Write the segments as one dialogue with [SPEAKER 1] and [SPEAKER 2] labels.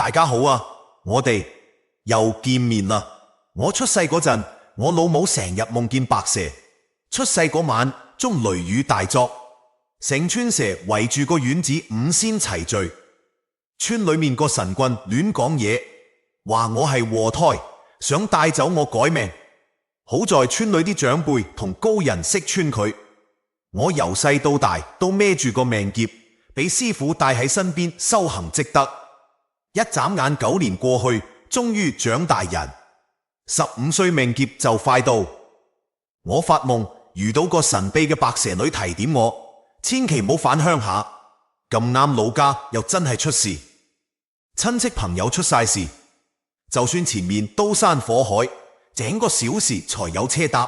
[SPEAKER 1] 大家好啊，我哋又見面啦。我出世嗰陣，我老母成日夢見白蛇。出世嗰晚，中雷雨大作，成村蛇圍住個院子五仙齊聚。村裏面個神棍亂講嘢，話我係禍胎，想帶走我改命。好在村裏啲長輩同高人識穿佢，我由細到大都孭住個命劫，俾師傅帶喺身邊修行積德。一眨眼9年過去，終於長大人。15歲命劫就快到，我發夢遇到個神秘嘅白蛇女提點我，千祈唔好返鄉下。咁啱老家又真係出事，親戚朋友出晒事，就算前面刀山火海，整個小時才有車搭，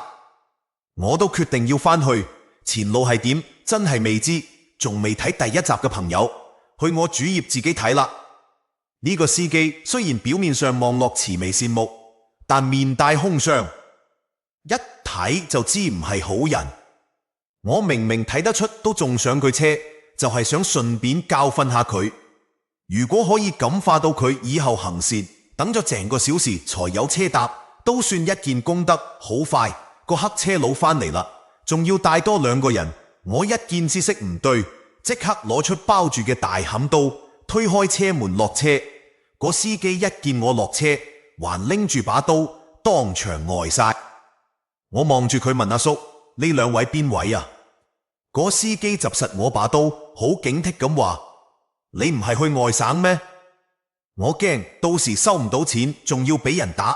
[SPEAKER 1] 我都決定要返去。前路係點真係未知，仲未睇第一集嘅朋友，去我主頁自己睇啦。呢個司機雖然表面上望落慈眉善目，但面帶兇相，一睇就知唔係好人。我明明睇得出，都仲上佢車，就係想順便教訓下佢。如果可以感化到佢以後行善，等咗成個小時才有車搭，都算一件功德。好快個黑車佬返嚟啦，仲要帶多2個人。我一見知識唔對，即刻攞出包住嘅大砍刀，推開車門落車。個司機一見我落車，還拎住把刀，當場呆晒。我望住佢問阿叔：呢2位邊位啊？個司機執實我把刀，好警惕咁話：你唔係去外省咩？我驚到時收唔到錢，仲要俾人打，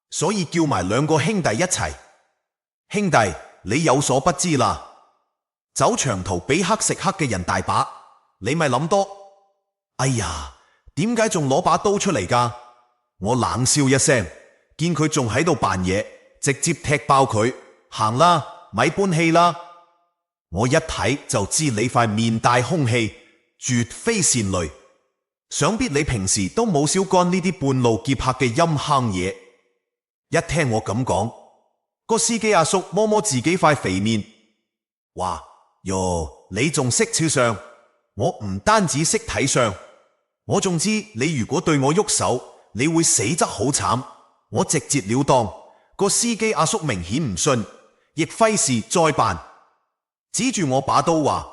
[SPEAKER 1] 所以叫埋2個兄弟一齊。兄弟，你有所不知啦，走長途比黑食黑嘅人大把，你咪諗多。哎呀，點解仲攞把刀出嚟㗎？我冷笑一聲，見佢仲喺度扮嘢，直接踢爆佢。行啦，咪搬氣啦。我一睇就知你塊面帶兇氣，絕非善類。想必你平時都冇少幹呢啲半路劫客嘅陰坑嘢。一聽我咁講，個司機阿叔摸摸自己塊肥面，話：喲，你仲識照相？我唔單止識睇相，我仲知你如果對我喐手，你會死得好慘。我直截了當。個司機阿叔明顯唔信，亦費事再扮，指住我把刀話：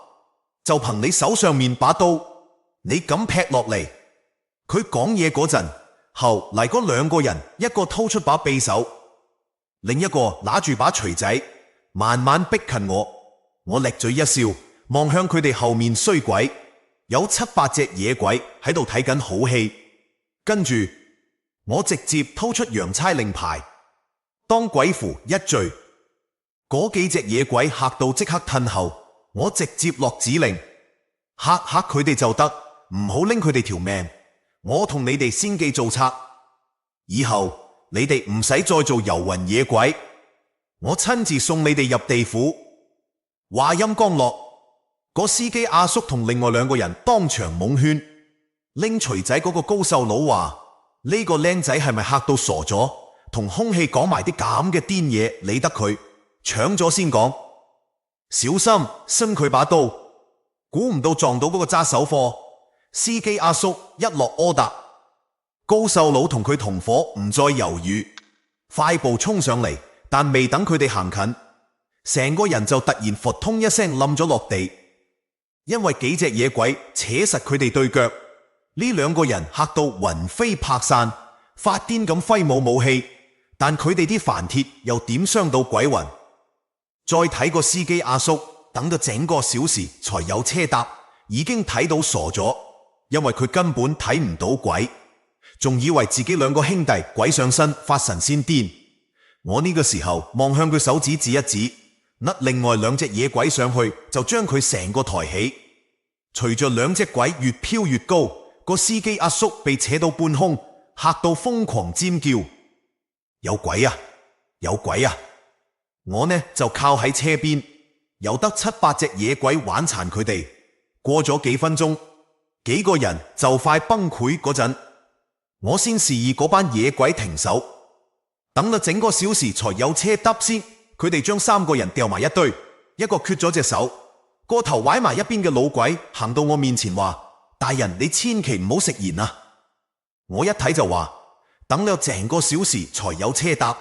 [SPEAKER 1] 就憑你手上面把刀，你敢劈落嚟？佢講嘢嗰陣，後嚟嗰2個人，一個掏出把匕首，另一個拿住把錘仔，慢慢逼近我。我咧嘴一笑，望向佢哋後面衰鬼，有7、8隻野鬼喺度睇緊好戲。跟住我直接掏出陽差令牌，當鬼符一聚，嗰幾隻野鬼嚇到即刻褪後。我直接落指令，嚇佢哋就得，唔好拎佢哋條命。我同你哋先記做賊，以後你哋唔使再做遊魂野鬼，我親自送你哋入地府。話音剛落，個司機阿叔同另外2個人當場懵圈。拎錘仔嗰個高瘦佬話：呢個僆仔係咪嚇到傻咗？同空氣講埋啲咁嘅癲嘢，理得佢？搶咗先講，小心伸佢把刀。估唔到撞到嗰個揸手貨。司機阿叔一落柯達，高瘦佬同佢同伙唔再猶豫，快步衝上嚟，但未等佢哋行近，成個人就突然撲通一聲冧咗落地，因為幾隻野鬼扯實佢哋對腳。呢2個人嚇到魂飛魄散，發癲咁揮舞武器，但佢哋啲凡鐵又點傷到鬼魂？再睇個司機阿叔，等咗整個小時才有車搭，已經睇到傻咗，因為佢根本睇唔到鬼，仲以為自己2個兄弟鬼上身發神仙癲。我呢個時候望向佢手指指一指，甩另外2隻野鬼上去，就將佢成個抬起。隨着2隻鬼越飄越高，個司機阿叔被扯到半空，嚇到瘋狂尖叫：有鬼啊！有鬼啊！我呢就靠喺車邊，由得7、8隻野鬼玩殘佢哋。過咗幾分鐘，幾個人就快崩潰嗰陣，我先示意嗰班野鬼停手。等咗整個小時才有車搭先，佢哋將3個人掉埋一堆，一個缺咗隻手，個頭歪埋一邊嘅老鬼行到我面前話：大人，你千祈唔好食言啊！我一睇就話，等咗成個小時才有車搭，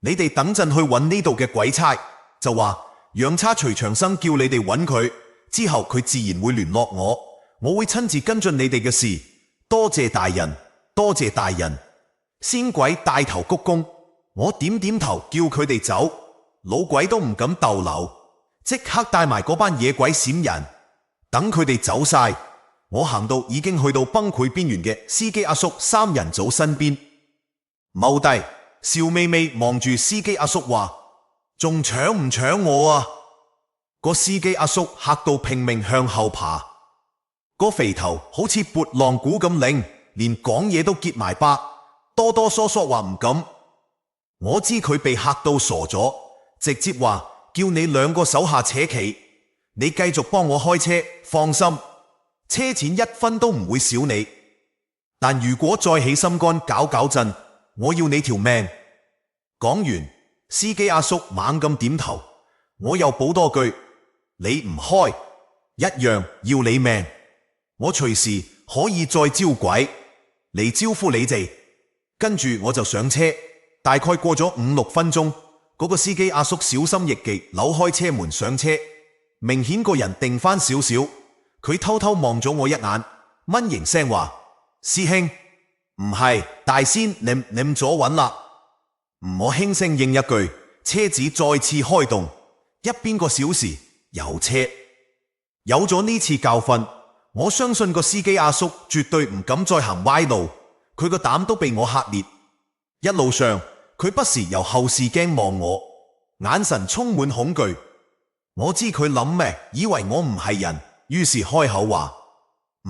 [SPEAKER 1] 你哋等陣去揾呢度嘅鬼差，就話楊叉徐長生叫你哋揾佢，之後佢自然會聯絡我會親自跟進你哋嘅事。多謝大人，多謝大人。仙鬼帶頭鞠躬，我點點頭叫佢哋走，老鬼都唔敢逗留，即刻帶埋嗰班野鬼閃人。等佢哋走晒，我行到已經去到崩潰邊緣嘅司機阿叔三人組身邊，踎低笑眯眯望住司機阿叔話：仲搶唔搶我啊？個司機阿叔嚇到拼命向後爬，個肥頭好似撥浪鼓咁擰，連講嘢都結埋巴，哆哆嗦嗦話唔敢。我知佢被嚇到傻咗，直接話叫你兩個手下扯旗，你繼續幫我開車，放心，車錢一分都唔會少你。但如果再起心肝搞震，我要你條命。講完，司機阿叔猛咁點頭，我又補多句：你唔開，一樣要你命。我隨時可以再招鬼嚟招呼你哋。跟住我就上車，大概過咗5-6分鐘，嗰個司機阿叔小心翼翼扭開車門上車，明顯個人定翻少少。佢偷偷望咗我一眼，蚊型聲話：師兄，唔係大仙，你唔左穩啦。我輕聲應一句，車子再次開動，1個小時有車。有咗呢次教訓，我相信個司機阿叔絕對唔敢再行歪路，佢個膽都被我嚇裂。一路上佢不時由後視鏡望我，眼神充滿恐懼。我知佢諗咩，以為我唔係人，於是開口話：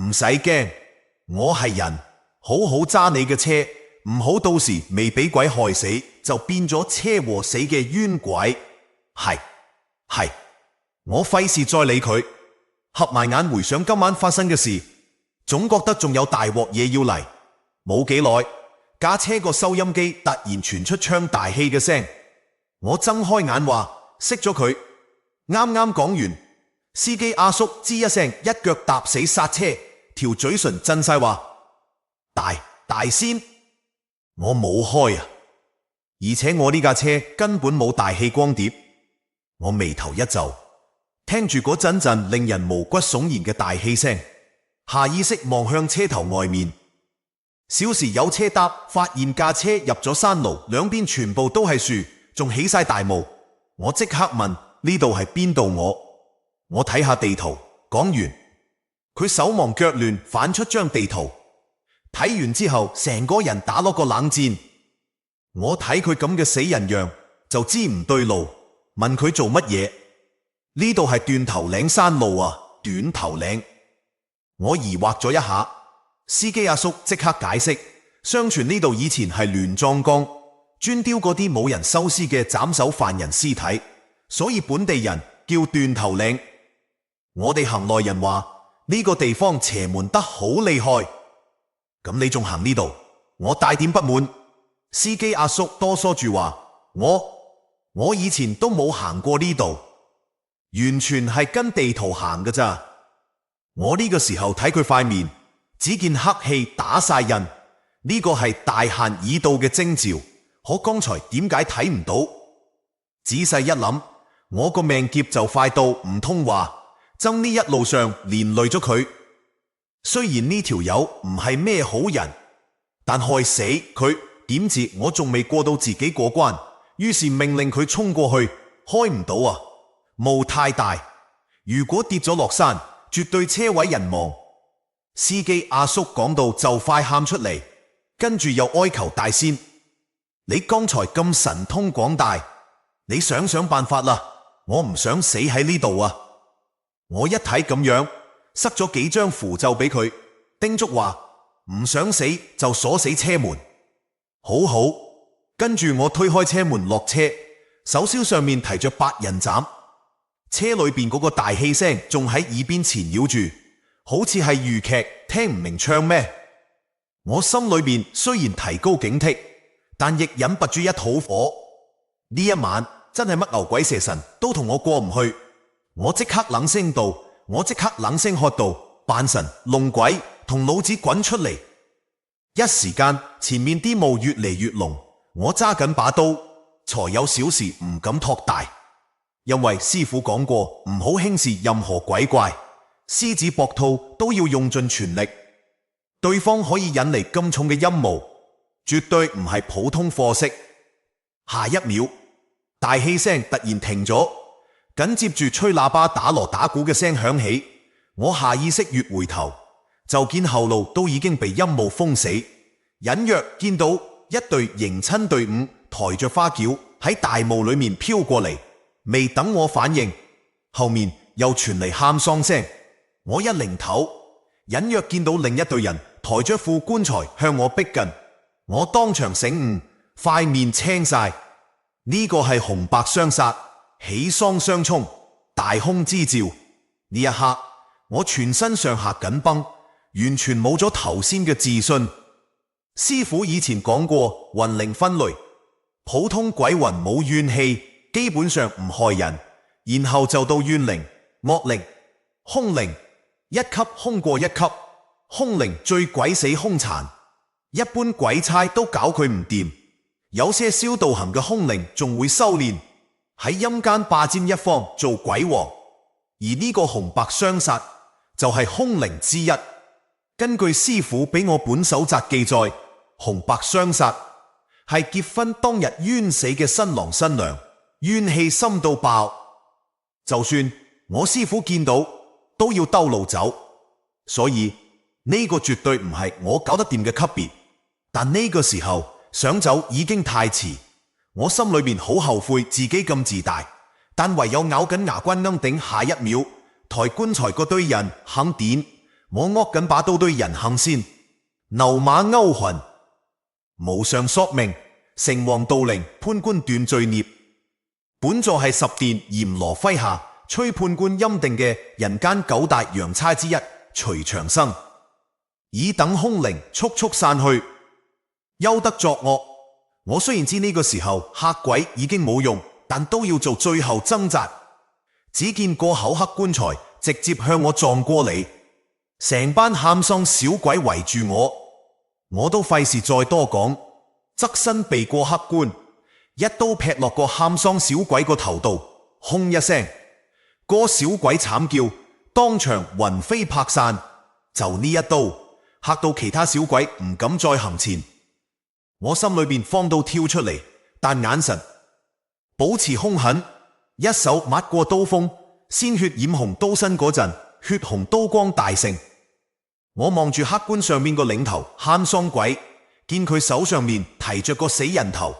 [SPEAKER 1] 唔使驚，我係人，好好揸你嘅車，唔好到時未俾鬼害死，就變咗車禍死嘅冤鬼。係，我費事再理佢，合埋眼回想今晚發生嘅事，總覺得仲有大鑊嘢要嚟。冇幾耐，架車個收音機突然傳出槍大氣嘅聲，我睜開眼話熄咗佢。啱啱講完，司機阿叔吱一聲，一腳踏死剎車，條嘴唇震晒話：大仙，我冇開啊！而且我呢架車根本冇大氣光碟。我眉頭一皺，聽住嗰陣令人毛骨悚然嘅大氣聲，下意識望向車頭外面。小時有車搭，發現架車入咗山路，兩邊全部都係樹，仲起晒大霧。我即刻問：呢度係邊度？我睇下地圖。講完，佢手忙腳亂反出張地圖，睇完之後成個人打落個冷戰。我睇佢咁嘅死人樣就知唔對路，問佢做乜嘢？呢度係斷頭嶺山路啊！斷頭嶺。我疑惑咗一下，司機阿叔即刻解釋：相傳呢度以前係亂葬崗，專丟嗰啲冇人收屍嘅斬首犯人屍體，所以本地人叫斷頭嶺。我哋行內人話呢個地方邪門得好厲害。咁你仲行呢度？我帶點不滿。司機阿叔哆嗦住話：我以前都冇行過呢度，完全係跟地圖行㗎咋。我呢個時候睇佢塊面，只見黑氣打晒印，呢個係大限已到嘅徵兆。可剛才點解睇唔到？仔細一諗，我個命劫就快到唔通話，憎呢一路上連累咗佢。雖然呢條友唔係咩好人，但害死佢，點知我仲未過到自己過關，於是命令佢衝過去，開唔到啊！霧太大，如果跌咗落山，絕對車毀人亡。司機阿叔講到就快喊出嚟，跟住又哀求大仙：你剛才咁神通廣大，你想辦法啦，我唔想死喺呢度啊！我一睇咁樣，塞咗幾張符咒俾佢，叮囑話唔想死就鎖死車門。好，跟住我推開車門落車，手簫上面提着8人斬，車裏邊嗰個大氣聲仲喺耳邊纏繞住，好似係豫劇，聽唔明唱咩。我心裏邊雖然提高警惕，但亦忍不住一肚火。呢一晚真係乜牛鬼蛇神都同我過唔去。我即刻冷聲喝道：扮神弄鬼，同老子滾出嚟！一時間前面啲霧越嚟越濃，我揸緊把刀，才有小事唔敢托大。因為師父講過唔好輕視任何鬼怪，獅子搏兔都要用盡全力。對方可以引嚟咁重嘅陰霧，絕對唔係普通貨色。下一秒，大氣聲突然停咗，緊接住吹喇叭打鑼打鼓嘅聲響起。我下意識越回頭，就見後路都已經被陰霧封死，隱約見到一隊迎親隊伍抬着花轎喺大霧裏面飄過嚟。未等我反應，後面又傳嚟喊喪聲。我一擰頭，隱約見到另一隊人抬着副棺材向我逼近。我當場醒悟，塊面青晒。呢個係紅白相殺，喜喪相衝，大凶之兆。呢一刻，我全身上下緊繃，完全冇咗頭先嘅自信。師父以前講過魂靈分類，普通鬼魂冇怨氣，基本上唔害人，然後就到怨靈、惡靈、凶靈，一級凶過一級。凶靈最鬼死凶殘，一般鬼差都搞佢唔掂。有些燒道行嘅凶靈仲會修煉，喺陰間霸佔一方做鬼王。而呢個紅白相殺就係凶靈之一。根據師父俾我本手札記載，紅白相殺係結婚當日冤死嘅新郎新娘，怨氣深到爆，就算我師父見到都要兜路走。所以呢個絕對唔係我搞得掂嘅級別。但呢個時候想走已經太遲，我心裏面好後悔自己咁自大，但唯有咬緊牙關硬頂下一秒。抬棺材嗰堆人肯點，我握緊把刀堆人行先。牛馬勾魂，無上索命，城隍盜靈，判官斷罪孽。本座係十殿閻羅麾下崔判官欽定嘅人間九大陽差之一徐長生，以等凶靈速速散去，休得作惡。我雖然知呢個時候嚇鬼已經冇用，但都要做最後掙扎。只見個口黑棺材直接向我撞過嚟，成班喊喪小鬼圍住我都費事再多講，側身避過黑棺，一刀劈落個喊喪小鬼個頭度，轟一聲，個小鬼慘叫，當場魂飛魄散。就呢一刀嚇到其他小鬼唔敢再行前，我心裏邊慌到跳出嚟，但眼神保持兇狠，一手抹過刀鋒，鮮血染紅刀身嗰陣，血紅刀光大盛。我望住黑棺上面個領頭喊喪鬼，見佢手上面提着個死人頭，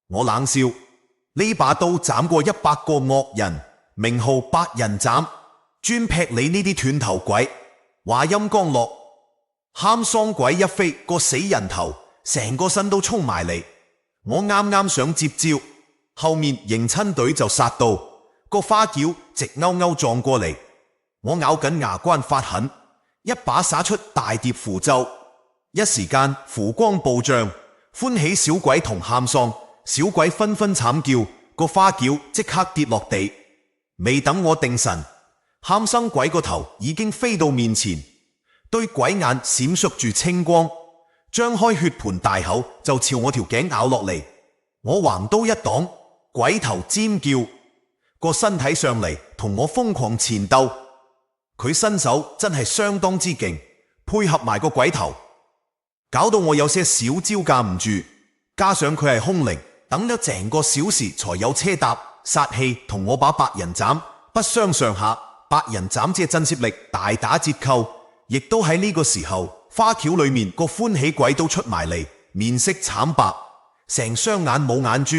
[SPEAKER 1] 我冷笑，呢把刀斬過100個惡人，名號百人斬，專劈你呢啲斷頭鬼。話音剛落，喊喪鬼一飛，個死人頭成個身都衝埋嚟。我啱啱想接招，後面迎親隊就殺到，個花轎直勾勾撞過嚟。我咬緊牙關發狠，一把灑出大疊符咒，一時間符光暴漲，歡喜小鬼同喊喪小鬼紛紛慘叫，個花轎即刻跌落地。未等我定神，喊喪鬼個頭已經飛到面前，對鬼眼閃爍住青光，張開血盆大口就朝我條頸咬落嚟。我橫刀一擋，鬼頭尖叫，個身體上嚟同我瘋狂纏鬥。佢身手真係相當之勁，配合埋個鬼頭，搞到我有些小招架唔住。加上佢係兇靈，等咗成個小時才有車搭，殺氣同我把百人斬不相上下。百人斬嘅震懾力大打折扣，亦都喺呢個時候，花轎裏面個歡喜鬼都出埋嚟，面色慘白，成雙眼冇眼珠，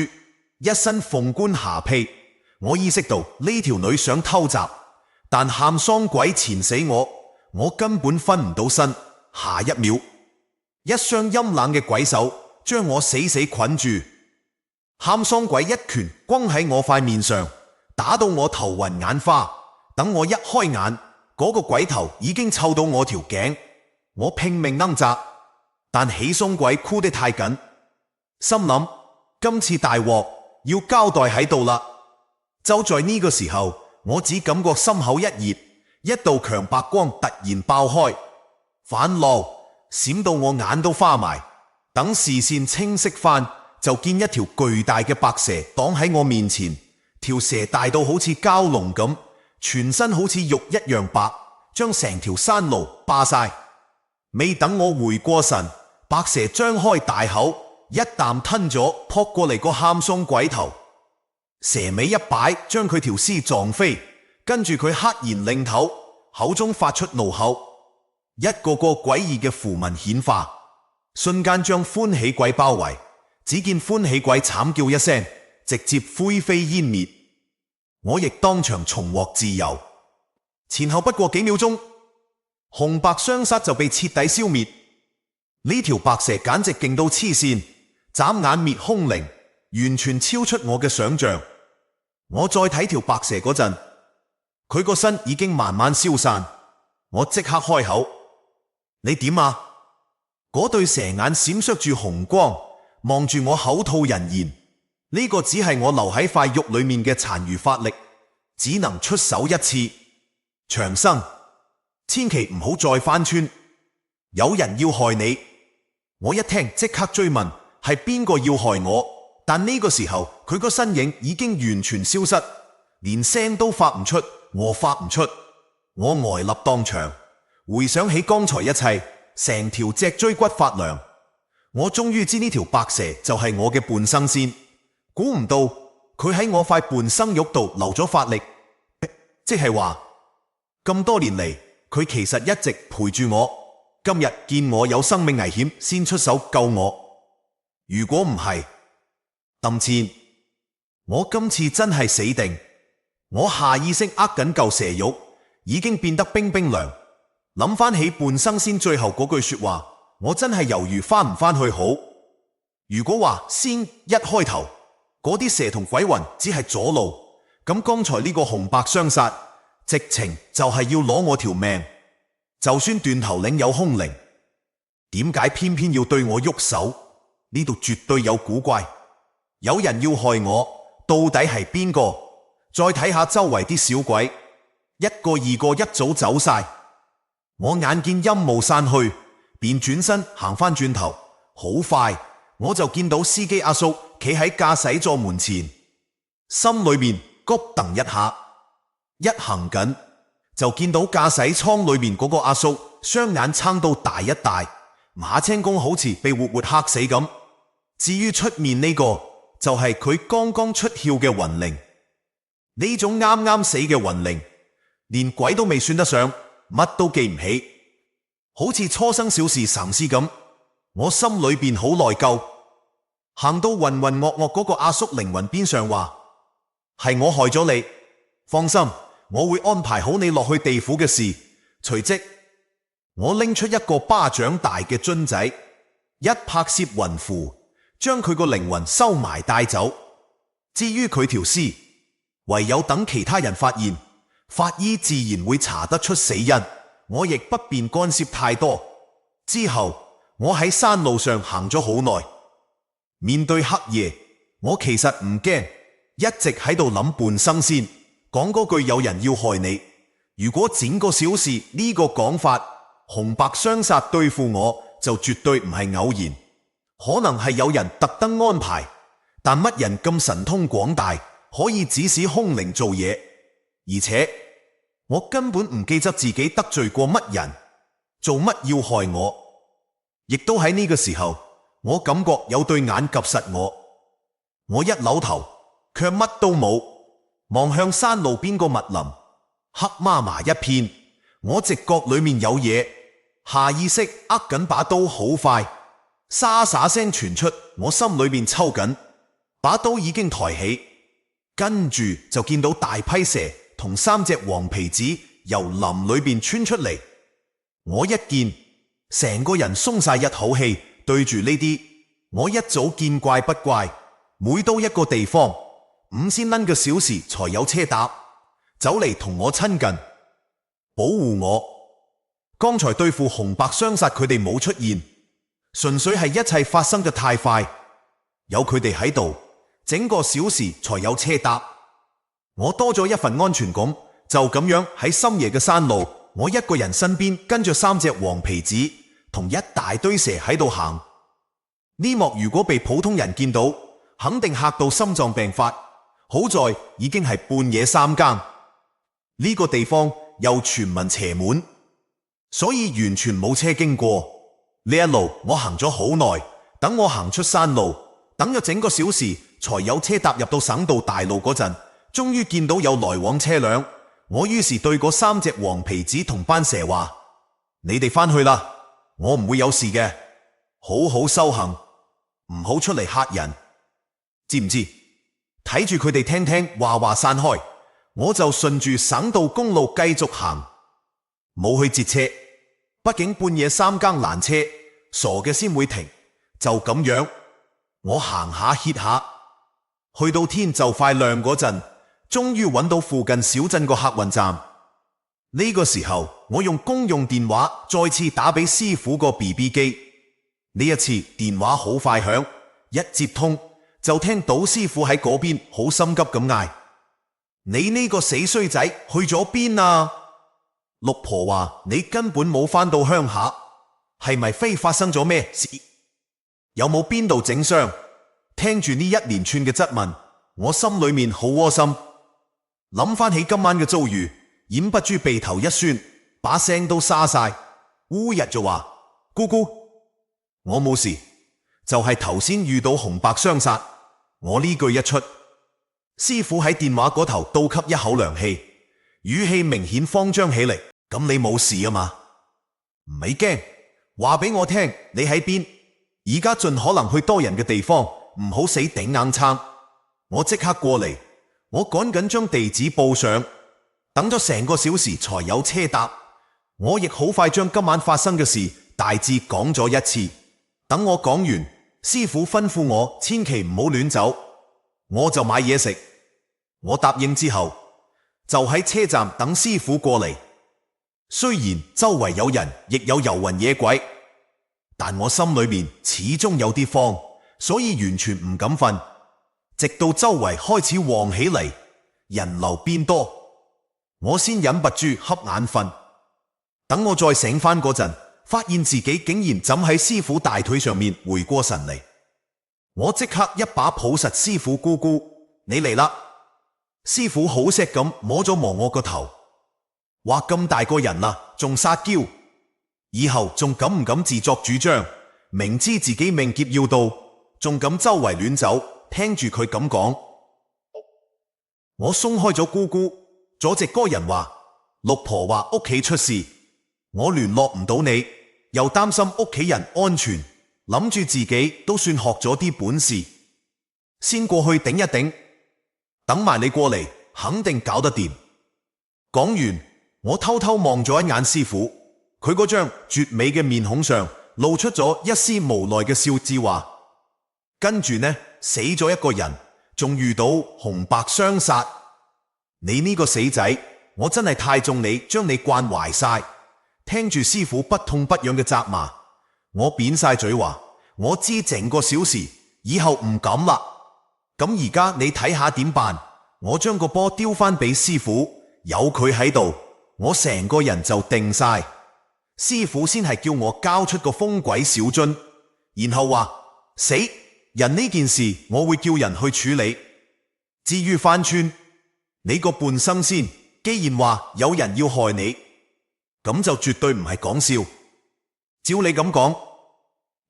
[SPEAKER 1] 一身鳳冠霞帔。我意識到呢條女想偷襲，但喊喪鬼纏死我根本分唔到身。下一秒，一雙陰冷嘅鬼手將我死死捆住，喊喪鬼一拳轟喺我塊面上，打到我頭暈眼花。等我一開眼，嗰個鬼頭已經湊到我條頸，我拼命掙扎，但喜喪鬼箍得太緊，心諗今次大鑊要交代喺度啦。就在呢個時候，我只感覺心口一熱，一道強白光突然爆開，反落閃到我眼都花埋。等視線清晰翻，就見一條巨大嘅白蛇擋喺我面前。條蛇大到好似蛟龍咁，全身好似玉一樣白，將成條山路霸晒。未等我回過神，白蛇張開大口，一啖吞咗撲過嚟個喊送鬼頭。蛇尾一擺，將佢條屍撞飛，跟住佢黑然擰頭，口中發出怒吼，一個個詭異嘅符文顯化，瞬間將歡喜鬼包圍。只見歡喜鬼慘叫一聲，直接灰飛煙滅。我亦當場重獲自由。前後不過幾秒鐘，紅白雙煞就被徹底消滅。呢條白蛇簡直勁到黐線，眨眼滅凶靈，完全超出我嘅想象。我再睇條白蛇嗰陣，佢個身已經慢慢消散。我即刻開口：你點啊？嗰對蛇眼閃爍住紅光，望住我口吐人言。呢個只係我留喺塊肉裏面嘅殘餘法力，只能出手一次。長生，千祈唔好再翻村，有人要害你。我一聽即刻追問係邊個要害我，但呢個時候佢個身影已經完全消失，連聲都發唔出。我發唔出，我呆立當場，回想起剛才一切，成條脊椎骨發涼。我終於知呢條白蛇就係我嘅半生仙，估唔到佢喺我塊半生肉度留咗法力，即係話咁多年嚟佢其實一直陪住我，今日見我有生命危險先出手救我。如果唔係，揼千，我今次真係死定。我下意識握緊嚿蛇肉，已經變得冰冰涼。諗翻起半生仙最後嗰句說話，我真係猶豫翻唔翻去好。如果話先一開頭嗰啲蛇同鬼魂只係阻路，咁剛才呢個紅白雙煞直情就係要攞我條命。就算斷頭嶺有凶靈，點解偏偏要對我喐手？呢度絕對有古怪，有人要害我，到底係邊個？再睇下周圍啲小鬼，一個二個一早走晒。我眼見陰霧散去，便轉身行翻轉頭。好快我就見到司機阿叔企喺駕駛座門前，心裏面咕噔一下。一行緊就見到駕駛艙裏面嗰個阿叔雙眼撐到大一大，馬青公好似被活活嚇死咁。至於出面呢個就係佢剛剛出竅嘅魂靈。呢種啱啱死嘅魂靈，連鬼都未算得上，乜都記唔起，好似初生小事神師咁。我心裏邊好內疚，行到渾渾噩噩嗰個阿叔靈魂邊上話：係我害咗你，放心，我會安排好你落去地府嘅事。隨即我拎出一個巴掌大嘅樽仔，一拍攝魂符，將佢個靈魂收埋帶走。至於佢條屍，唯有等其他人發現，法醫自然會查得出死因，我亦不便干涉太多。之後我喺山路上行咗好耐，面對黑夜，我其實唔驚，一直喺度諗半生仙講嗰句有人要害你。如果整個小事呢個講法，紅白雙煞對付我就絕對唔係偶然，可能係有人特登安排。但乜人咁神通廣大，可以指使凶靈做嘢？而且我根本唔記得自己得罪過乜人，做乜要害我？亦都喺呢個時候，我感覺有對眼及實我。我一扭頭，卻乜都冇，望向山路邊個密林，黑麻麻一片。我直覺裏面有嘢，下意識握緊把刀，好快，沙沙聲傳出，我心裏面抽緊，把刀已經抬起。跟住就見到大批蛇同3隻黃皮子由林裏邊穿出嚟，我一見，成個人鬆晒一口氣。對住呢啲，我一早見怪不怪。每到一個地方，5千蚊嘅小時才有車搭，走嚟同我親近，保護我。剛才對付紅白雙煞佢哋冇出現，純粹係一切發生得太快，有佢哋喺度，整個小時才有車搭，我多咗一份安全感。就咁樣喺深夜嘅山路，我一個人身邊跟着3隻黃皮子，同一大堆蛇喺度行。呢幕如果被普通人見到，肯定嚇到心臟病發。好在已經係半夜3更，呢個地方又傳聞邪門，所以完全冇車經過。呢一路我行咗好耐，等我行出山路，等咗整個小時，才有車踏入到省道大路嗰陣，終於見到有來往車輛。我於是對嗰3隻黃皮子同班蛇話：你哋返去啦，我唔會有事嘅，好好修行，唔好出嚟嚇人，知唔知？睇住佢哋聽聽話話散開，我就順住省道公路繼續行，冇去截車，畢竟半夜3更攔車，傻嘅先會停。就咁樣，我行下歇下，去到天就快亮嗰陣，終於揾到附近小鎮個客運站。呢個時候，我用公用電話再次打俾師傅個 BB 機，呢一次電話好快響，一接通，就聽到師傅喺嗰邊好心急咁嗌：你呢個死衰仔去咗邊啊？六婆話你根本冇返到鄉下，係咪非發生咗咩事？有冇邊度整傷？聽住呢一連串嘅質問，我心裏面好窩心，諗翻起今晚嘅遭遇，忍不住鼻頭一酸，把聲都沙晒，烏日就話：姑姑，我冇事，就係頭先遇到紅白相殺。我呢句一出，師傅喺電話嗰頭倒吸一口涼氣，語氣明顯慌張起嚟。咁你冇事啊嘛？唔係驚，話俾我聽你喺邊，而家盡可能去多人嘅地方，唔好死頂硬撐。我即刻過嚟，我趕緊將地址報上，等咗成個小時才有車搭。我亦好快將今晚發生嘅事大致講咗一次。等我講完，師傅吩咐我千祈唔好亂走，我就買嘢食。我答應之後，就喺車站等師傅過嚟。雖然周圍有人，亦有遊魂野鬼，但我心裏面始終有啲慌，所以完全唔敢瞓。直到周圍開始旺起嚟，人流變多，我先忍不住瞌眼瞓。等我再醒返嗰陣，發現自己竟然枕喺師傅大腿上面，回過神嚟。我即刻一把抱實師傅：姑姑，你嚟啦！師傅好錫咁摸咗摸我個頭，話咁大個人啦，仲撒嬌，以後仲敢唔敢自作主張？明知自己命劫要到，仲敢周圍亂走？聽住佢咁講，我鬆開咗姑姑，左直嗰人話：六婆話屋企出事，我聯絡唔到你，又擔心屋企人安全，諗住自己都算學咗啲本事，先過去頂一頂，等埋你過嚟，肯定搞得掂。講完，我偷偷望咗一眼師傅，佢嗰張絕美嘅面孔上露出咗一絲無奈嘅笑字，話：跟住呢，死咗一個人，仲遇到紅白相殺。你呢個死仔，我真係太中你，將你慣壞晒。聽住師傅不痛不癢嘅責罵，我扁晒嘴話：我知整個小時，以後唔敢啦。咁而家你睇下點辦？我將個波丟翻俾師傅，有佢喺度，我成個人就定晒。師傅先係叫我交出個風鬼小津，然後話：死人呢件事我會叫人去處理。至於番村，你個半生仙，既然話有人要害你，咁就絕對唔係講笑。照你咁講，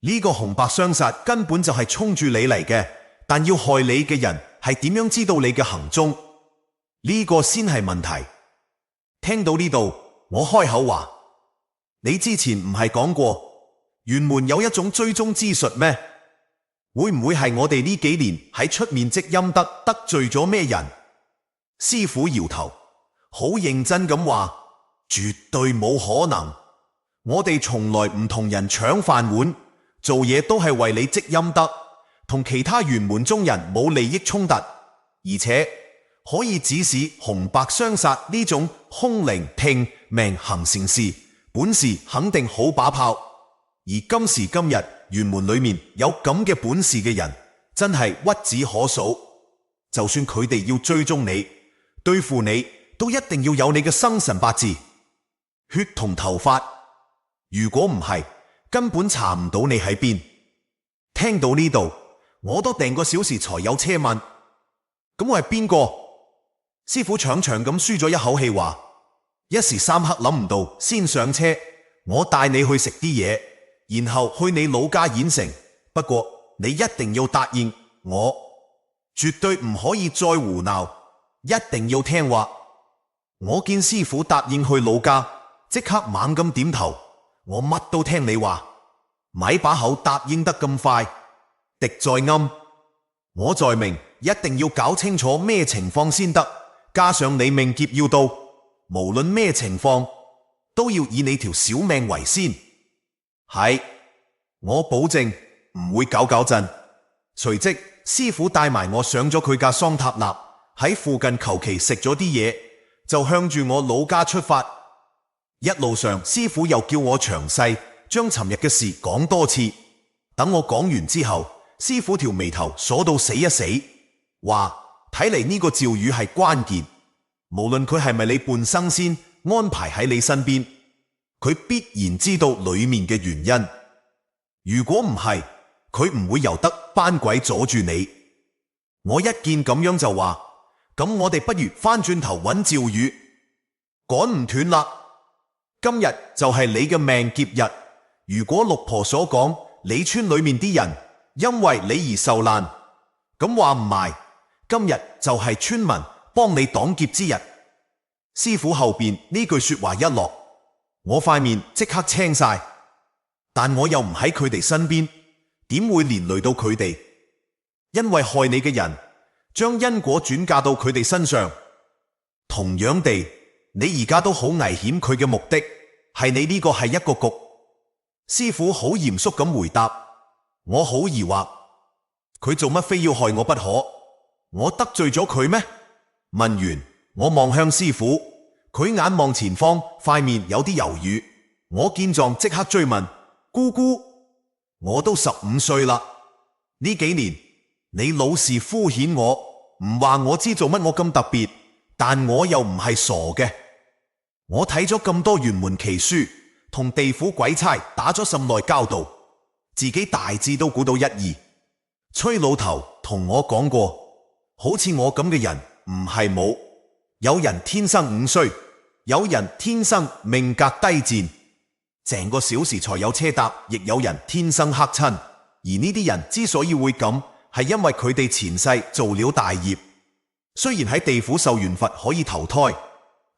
[SPEAKER 1] 呢個紅白相殺根本就係衝住你嚟嘅，但要害你嘅人係點樣知道你嘅行蹤？呢個先係問題。聽到呢度，我開口話：你之前唔係講過玄門有一種追蹤之術咩？會唔會係我哋呢幾年喺出面積陰德得罪咗咩人？師傅搖頭，好認真咁話：絕對冇可能。我哋從來唔同人搶飯碗，做嘢都係為你積陰德，同其他玄門中人冇利益衝突，而且可以指使紅白相殺呢種空靈聽命行善事，本事肯定好把炮。而今時今日玄門裏面有咁嘅本事嘅人，真係屈指可數。就算佢哋要追蹤你，對付你，都一定要有你嘅生辰八字、血同頭髮。如果唔係，根本查唔到你喺邊。聽到呢度，我都訂個小時才有車問，咁我係邊個？師傅長長咁舒咗一口氣話，一時三刻諗唔到，先上車，我帶你去食啲嘢，然後去你老家縣城。不過你一定要答應我，絕對唔可以再胡鬧，一定要聽話。我見師傅答應去老家，即刻猛咁點頭，我乜都聽你話，咪把口答應得咁快，敵在暗，我在明，一定要搞清楚咩情況先得，加上你命劫要到，無論咩情況都要以你條小命為先。係，我保證唔會搞震。隨即師傅帶埋我上咗佢架桑塔納，喺附近求其食咗啲嘢，就向住我老家出發。一路上師傅又叫我詳細將尋日嘅事講多次。等我講完之後，師傅條眉頭鎖到死一死，話睇嚟呢個趙宇係關鍵，無論佢係咪你半生先安排喺你身邊，佢必然知道裏面嘅原因。如果唔係，佢唔會由得班鬼阻住你。我一見咁樣就話，咁我哋不如翻轉頭揾趙宇，趕唔斷啦。今日就係你嘅命劫日，如果六婆所講你村裏面啲人因為你而受難，咁話唔埋，今日就係村民幫你擋劫之日。師傅後邊呢句說話一落，我塊面即刻青晒，但我又唔喺佢哋身邊，點會連累到佢哋？因為害你嘅人將因果轉嫁到佢哋身上，同樣地，你而家都好危險。佢嘅目的係你呢個係一個局。師傅好嚴肅咁回答，我好疑惑，佢做乜非要害我不可？我得罪咗佢咩？問完，我望向師傅，佢眼望前方，塊面有啲猶豫。我見狀即刻追問，姑姑，我都15歲啦，呢幾年你老是敷衍我，唔話我知做乜我咁特別，但我又唔係傻嘅。我睇咗咁多玄門奇書，同地府鬼差打咗咁耐交道，自己大致都估到一二。崔老頭同我講過，好似我咁嘅人唔係冇，有人天生午衰，有人天生命格低賤，成個小時才有車搭，亦有人天生克親。而呢啲人之所以會咁，係因為佢哋前世做了大業。雖然喺地府受完罰可以投胎，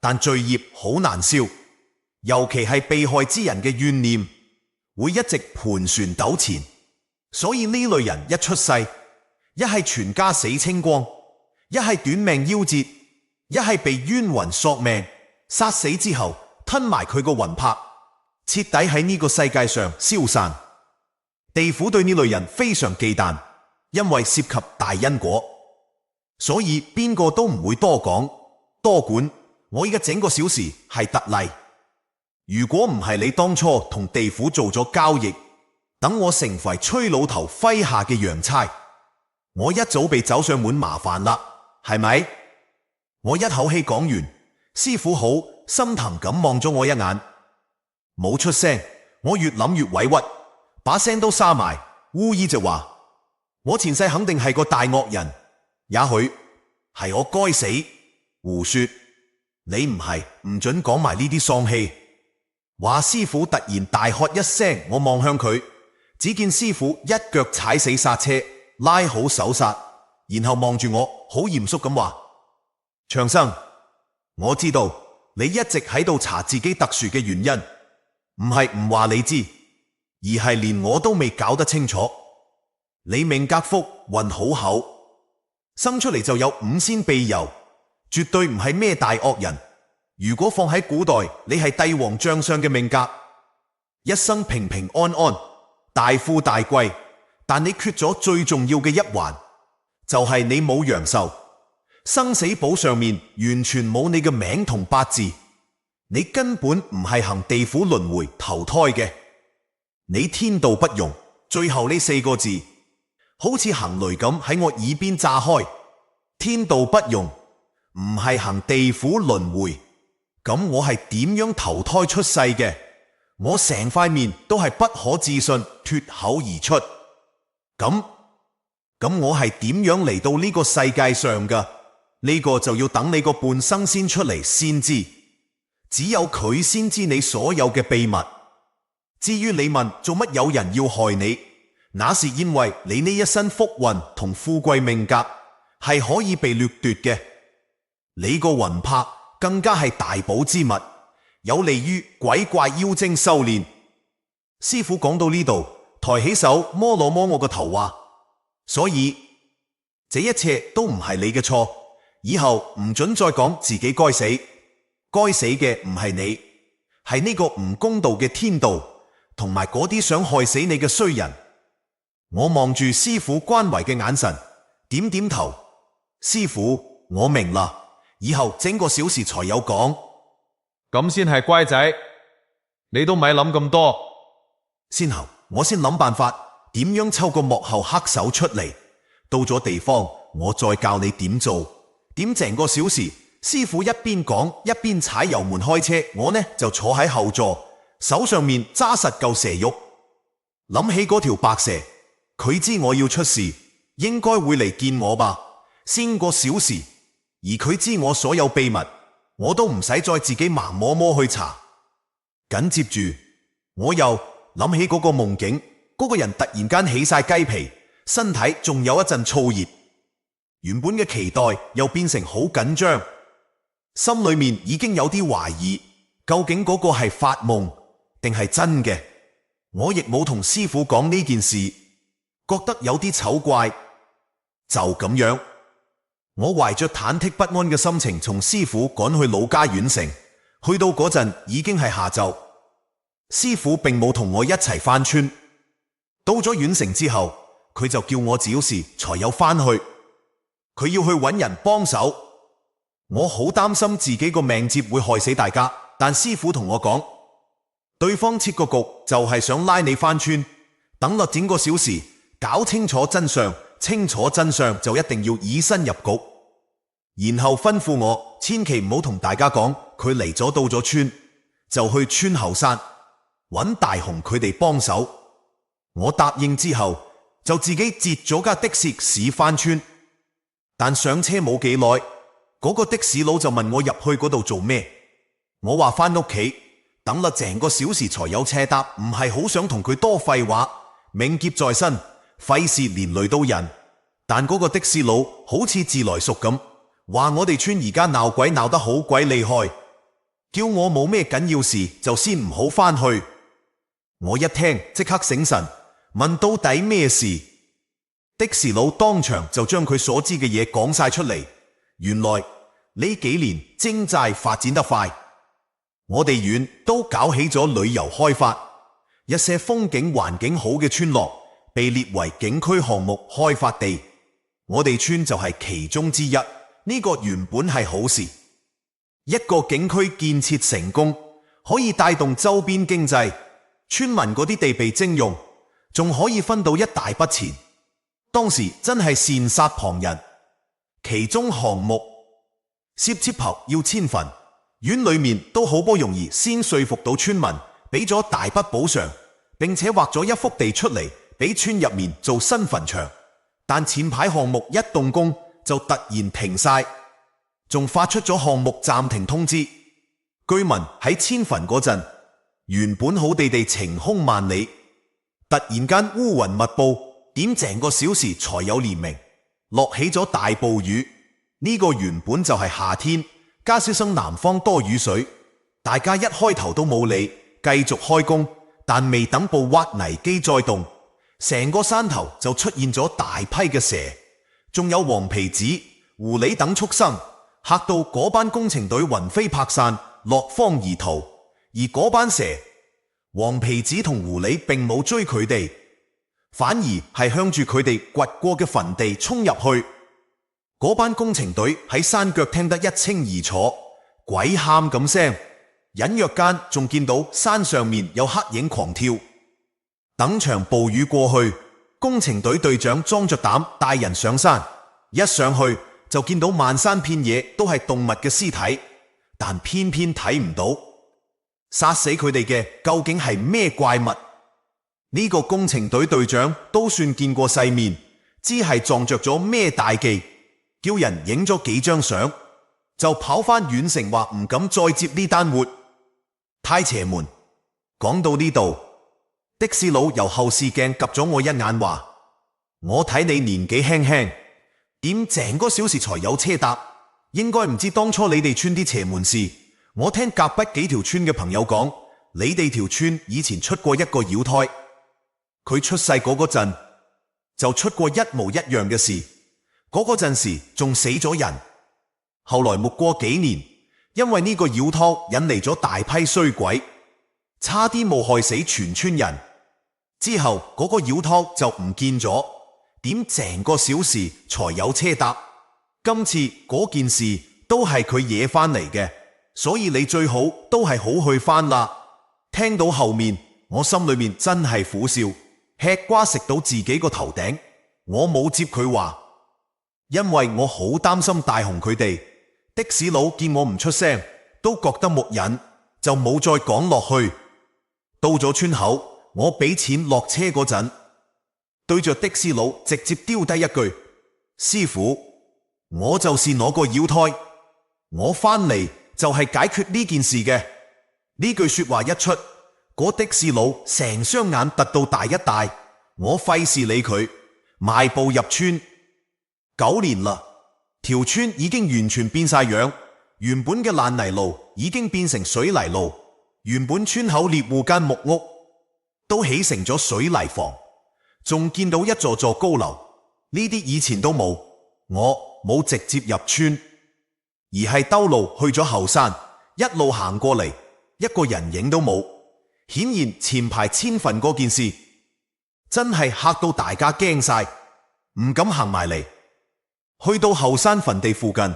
[SPEAKER 1] 但罪業好難消，尤其係被害之人嘅怨念會一直盤旋糾纏。所以呢類人一出世，一係全家死清光，一係短命夭折，一係被冤魂索命，殺死之後吞埋佢個魂魄，徹底喺呢個世界上消散。地府對呢類人非常忌憚，因為涉及大因果，所以邊個都唔會多講多管。我依家整個小時係特例，如果唔係你當初同地府做咗交易，等我成為崔老頭麾下嘅洋差，我一早被走上門麻煩啦，係咪？我一口氣講完，師傅好心疼咁望咗我一眼，冇出聲。我越諗越委屈，把聲都沙埋，烏衣就話：我前世肯定係個大惡人，也許係我該死。胡說，你唔係，唔准講埋呢啲喪氣。話師傅突然大喝一聲，我望向佢，只見師傅一腳踩死剎車，拉好手剎，然後望住我，好嚴肅咁話：長生，我知道你一直喺度查自己特殊嘅原因，唔係唔話你知，而係連我都未搞得清楚。你命格福運好厚，生出嚟就有5仙庇佑，絕對唔係咩大惡人。如果放喺古代，你係帝王將相嘅命格，一生平平安安，大富大貴。但你缺咗最重要嘅一環，就係你冇陽壽，生死簿上面完全冇你嘅名同八字，你根本唔係行地府輪迴投胎嘅。你天道不容，最後呢4個字好似行雷咁喺我耳邊炸開。天道不容，唔係行地府輪迴，咁我係點樣投胎出世嘅？我成塊面都係不可置信，脫口而出。咁我係點樣嚟到呢個世界上噶？呢個就要等你個半生先出嚟先知，只有佢先知你所有嘅秘密。至於你問做乜有人要害你，那是因為你呢一身福運同富貴命格係可以被掠奪嘅。你個魂魄更加係大寶之物，有利於鬼怪妖精修煉。師父講到呢度，抬起手摸了摸我個頭話，所以這一切都唔係你嘅錯，以後唔准再講自己該死，該死嘅唔係你，係呢個唔公道嘅天道，同埋嗰啲想害死你嘅衰人。我望住師父關懷嘅眼神，點點頭。師父，我明啦，以後整個小時才有講。
[SPEAKER 2] 咁先係乖仔，你都咪諗咁多。
[SPEAKER 1] 先後我先諗辦法，點樣抽個幕後黑手出嚟。到咗地方，我再教你點做。點整個小時，師父一邊講一邊踩油門開車，我呢就坐喺後座，手上面揸實嚿蛇肉。諗起嗰條白蛇，佢知我要出事，應該會嚟見我吧。先個小時，而佢知我所有秘密，我都唔使再自己盲摸摸去查。緊接住，我又諗起嗰個夢境，嗰個人突然間起晒雞皮，身體仲有一陣燥熱，原本嘅期待又變成好緊張，心裏面已經有啲懷疑，究竟嗰個係發夢定係真嘅？我亦冇同師父講呢件事，覺得有啲醜怪。就咁樣，我懷着忐忑不安嘅心情從師父趕去老家縣城，去到嗰陣已經係下晝。師父並冇同我一齊翻村，到咗縣城之後，佢就叫我找事才有翻去。佢要去揾人幫手，我好擔心自己個命劫會害死大家，但師父同我講，對方設個局就係想拉你翻村，等落整個小時，搞清楚真相，清楚真相就一定要以身入局，然後吩咐我千祈唔好同大家講佢嚟咗到咗村，就去村後山揾大雄佢哋幫手。我答應之後，就自己截咗架的士駛翻村，但上車冇幾耐，嗰個的士佬就問我入去嗰度做咩。我話翻屋企，等啦成個小時才有車搭，唔係好想同佢多廢話，命劫在身，費事連累到人。但嗰個的士佬好似自來熟咁，話我哋村而家鬧鬼鬧得好鬼厲害，叫我冇咩緊要事就先唔好翻去。我一聽即刻醒神，問到底咩事？的士佬當場就將佢所知嘅嘢講晒出嚟。原來呢幾年徵債發展得快，我哋縣都搞起咗旅遊開發，一些風景環境好嘅村落被列為景區項目開發地，我哋村就係其中之一。呢個原本係好事，一個景區建設成功，可以帶動周邊經濟，村民嗰啲地被徵用，仲可以分到一大筆錢。當時真係羨煞旁人。其中項目涉切頭要遷墳，縣裏面都好不容易先說服到村民，俾咗大筆補償，並且劃咗一幅地出嚟俾村入面做新墳場。但前排項目一動工就突然停晒，仲發出咗項目暫停通知。居民喺遷墳嗰陣，原本好地地晴空萬里，突然間烏雲密布，點成個小時才有連明，落起咗大暴雨。呢個原本就係夏天，加上南方多雨水，大家一開頭都冇理，繼續開工。但未等部挖泥機再動，成個山頭就出現咗大批嘅蛇，仲有黃皮子、狐狸等畜生，嚇到嗰班工程隊魂飛魄散，落荒而逃。而嗰班蛇、黃皮子同狐狸並冇追佢哋，反而係向住佢哋掘過嘅墳地衝入去。嗰班工程隊喺山腳聽得一清二楚，鬼喊咁聲，隱約間仲見到山上面有黑影狂跳。等場暴雨過去，工程隊隊長裝着膽帶人上山，一上去就見到漫山遍野都係動物嘅屍體，但偏偏睇唔到殺死佢哋嘅究竟係咩怪物？呢個工程隊隊長都算見過世面，知係撞着咗咩大忌，叫人影咗幾張相，就跑返縣城話唔敢再接呢單活。太邪門！講到呢度，的士佬由後視鏡及咗我一眼話：我睇你年紀輕輕，點成個小時才有車搭？應該唔知當初你哋村啲邪門事。我聽隔壁幾條村嘅朋友講，你哋條村以前出過一個妖胎，佢出世嗰陣就出過一模一樣嘅事，嗰陣時仲死咗人。後來沒過幾年，因為呢個妖胎引嚟咗大批衰鬼，差啲冇害死全村人。之後嗰個妖胎就唔見咗，點成個小時才有車搭？今次嗰件事都係佢惹翻嚟嘅，所以你最好都係好去翻啦。聽到後面，我心裏面真係苦笑，吃瓜食到自己個頭頂。我冇接佢話，因為我好擔心大雄佢哋。的士佬見我唔出聲，都覺得木癮，就冇再講落去。到咗村口，我俾錢落車嗰陣，對着的士佬直接丟低一句：師傅，我就是攞個妖胎，我翻嚟就係解決呢件事嘅。呢句說話一出，嗰的士佬成雙眼突到大一大，我費事理佢，邁步入村。9年啦，條村已經完全變晒樣，原本嘅爛泥路已經變成水泥路，原本村口獵戶間木屋都起成咗水泥房，仲見到一座座高樓，呢啲以前都冇。我冇直接入村，而係兜路去咗後山，一路行過嚟，一個人影都冇。顯然前排遷墳嗰件事真係嚇到大家驚晒，唔敢行埋嚟。去到後山墳地附近，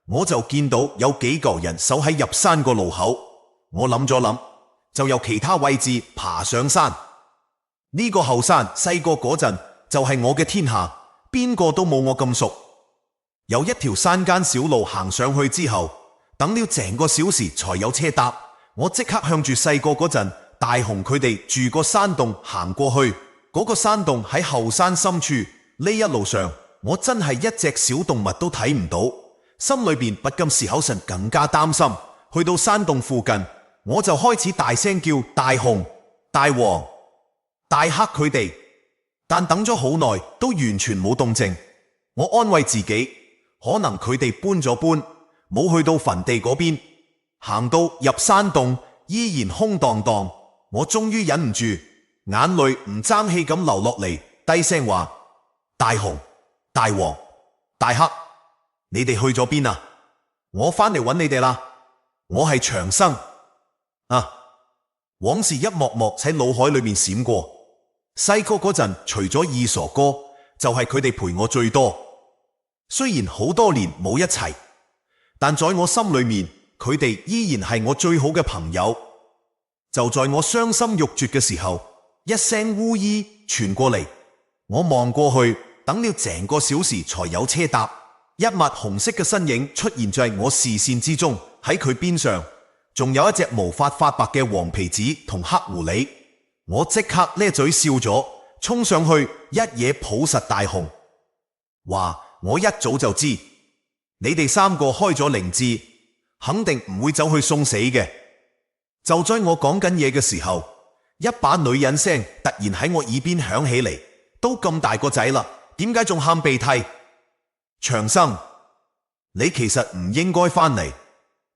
[SPEAKER 1] 我就見到有幾嚿人守喺入山個路口。我諗咗諗，就由其他位置爬上山。呢個後山細個嗰陣就係我嘅天下，邊個都冇我咁熟。有一條山間小路行上去之後，等了成個小時才有車搭。我即刻向住細個嗰陣大雄佢哋住個山洞行過去。嗰個山洞喺後山深處，呢一路上我真係一隻小動物都睇唔到，心裏邊不禁時口神更加擔心。去到山洞附近，我就開始大聲叫大雄、大王、大黑佢哋，但等咗好耐都完全冇動靜。我安慰自己，可能佢哋搬咗搬，冇去到墳地嗰邊。行到入山洞，依然空蕩蕩。我終於忍唔住，眼淚唔爭氣咁流落嚟，低聲話：大雄、大王、大黑，你哋去咗邊啊？我翻嚟揾你哋啦。我係長生啊！往事一幕幕喺腦海裏面閃過。細個嗰陣，除咗二傻哥，就係佢哋陪我最多。雖然好多年冇一齊，但在我心裏面，佢哋依然係我最好嘅朋友。就在我傷心欲絕嘅時候，一聲烏衣傳過嚟，我望過去，等了成個小時才有車搭。一抹紅色嘅身影出現在我視線之中，喺佢邊上仲有一隻毛髮發白嘅黃皮子同黑狐狸。我即刻咧嘴笑咗，衝上去一嘢抱實大雄，話我一早就知你哋三個開咗靈智，肯定唔會走去送死嘅。就在我講緊嘢嘅時候，一把女人聲突然喺我耳邊響起嚟，都咁大個仔啦，點解仲喊鼻涕？長生，你其實唔應該翻嚟。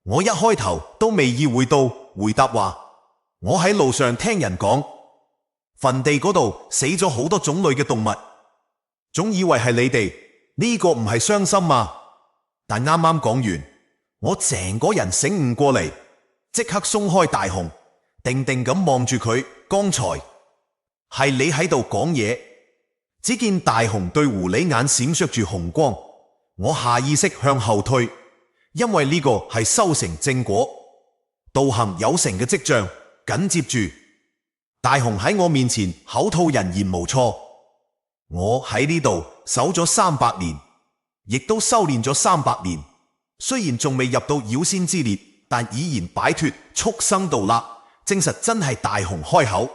[SPEAKER 1] 我一開頭都未意會到，回答話我喺路上聽人講，墳地嗰度死咗好多種類嘅動物，總以為係你哋，呢個唔係傷心啊。但啱啱講完，我成個人醒悟過嚟，即刻鬆開大雄，定定咁望住佢。剛才係你喺度講嘢。只見大雄對狐狸眼閃爍住紅光，我下意識向後退，因為呢個係修成正果、道行有成嘅跡象。緊接住，大雄喺我面前口吐人言無錯。我喺呢度守咗300年，亦都修煉咗300年，雖然仲未入到妖仙之列，但已然擺脫畜生道啦。證實真係大雄開口，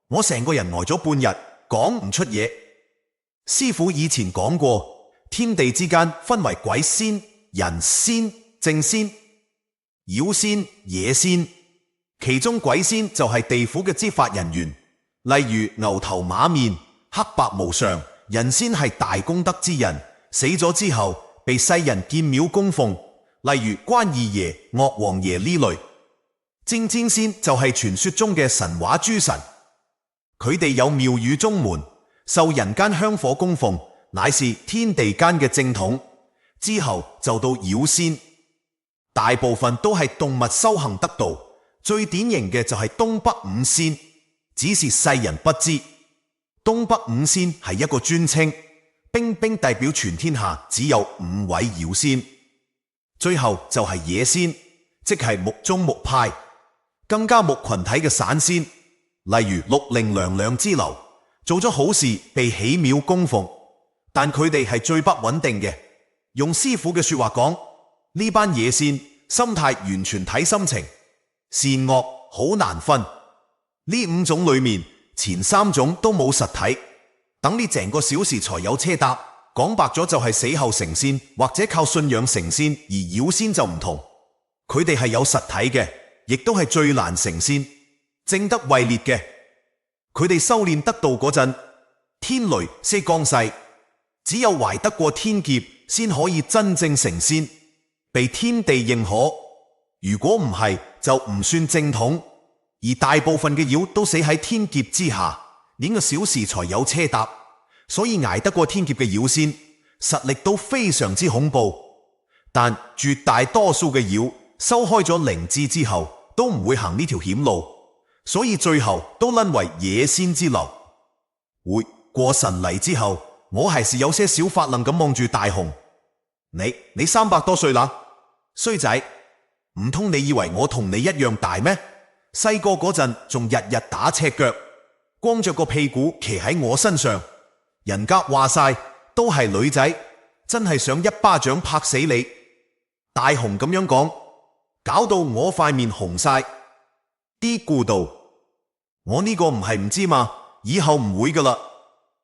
[SPEAKER 1] 我成個人呆咗半日，講唔出嘢。師傅以前講過，天地之間分為鬼仙、人仙、正仙、妖仙、野仙，其中鬼仙就係地府嘅執法人員，例如牛頭馬面、黑白無常。人仙係大功德之人，死咗之後被世人建廟供奉，例如關二爺、岳王爺呢類。正仙就係傳說中嘅神話諸神，佢哋有廟宇宗門，受人間香火供奉，乃是天地間嘅正統。之後就到妖仙，大部分都係動物修行得道，最典型嘅就係東北五仙，只是世人不知。東北五仙係一個專稱，兵代表全天下只有5位妖仙。最後就係野仙，即係木中木派，更加木群體嘅散仙，例如六令娘娘之流，做咗好事被起廟供奉，但佢哋係最不穩定嘅。用師傅嘅說話講，呢班野仙心態完全睇心情，善惡好難分。呢5種裏面，前3種都冇實體，等你成個小時才有車搭。講白咗就係死後成仙，或者靠信仰成仙。而妖仙就唔同，佢哋係有實體嘅，亦都係最難成仙，正德位列嘅。佢哋修煉得道嗰陣，天雷先降世，只有懷得過天劫，先可以真正成仙，被天地認可。如果唔係，就唔算正統。而大部分嘅妖都死喺天劫之下，連個小時才有車搭，所以捱得過天劫嘅妖仙實力都非常之恐怖。但絕大多數嘅妖收開咗靈智之後，都唔會行呢條險路，所以最後都淪為野仙之流。回過神嚟之後，我還是有些小發愣咁望住大雄。你300多歲啦，衰仔，唔通你以為我同你一樣大咩？細個嗰陣仲日日打赤腳，光着個屁股騎喺我身上，人家話晒都係女仔，真係想一巴掌拍死你。大雄咁樣講，搞到我塊面紅晒。啲顧道，我呢個唔係唔知嘛，以後唔會噶啦。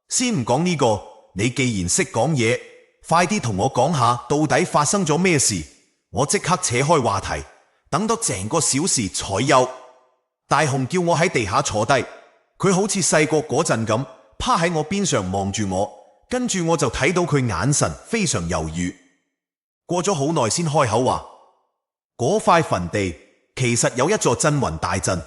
[SPEAKER 1] 先唔講呢個，你既然識講嘢，快啲同我講下到底發生咗咩事，我即刻扯開話題，等多成個小時才有。大雄叫我喺地下坐低，佢好似細個嗰陣咁，趴喺我邊上望住我，跟住我就睇到佢眼神非常猶豫。過咗好耐先開口話，嗰塊墳地其實有一座鎮魂大陣，